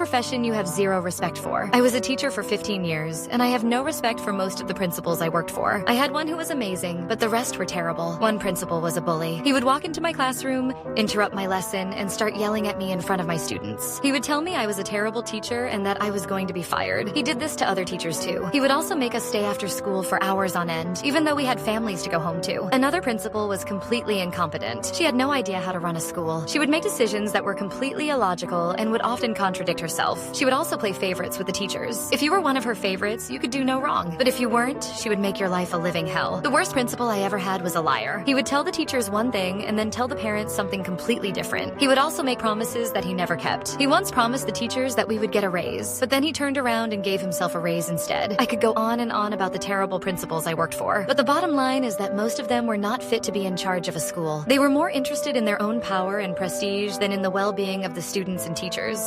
profession you have zero respect for? I was a teacher for 15 years, and I have no respect for most of the principals I worked for. I had one who was amazing, but the rest were terrible. One principal was a bully. He would walk into my classroom, interrupt my lesson, and start yelling at me in front of my students. He would tell me I was a terrible teacher and that I was going to be fired. He did this to other teachers too. He would also make us stay after school for hours on end, even though we had families to go home to. Another principal was completely incompetent. She had no idea how to run a school. She would make decisions that were completely illogical and would often contradict herself. She would also play favorites with the teachers. If you were one of her favorites, you could do no wrong. But if you weren't, she would make your life a living hell. The worst principal I ever had was a liar. He would tell the teachers one thing and then tell the parents something completely different. He would also make promises that he never kept. He once promised the teachers that we would get a raise, but then he turned around and gave himself a raise instead. I could go on and on about the terrible principals I worked for, but the bottom line is that most of them were not fit to be in charge of a school. They were more interested in their own power and prestige than in the well-being of the students and teachers.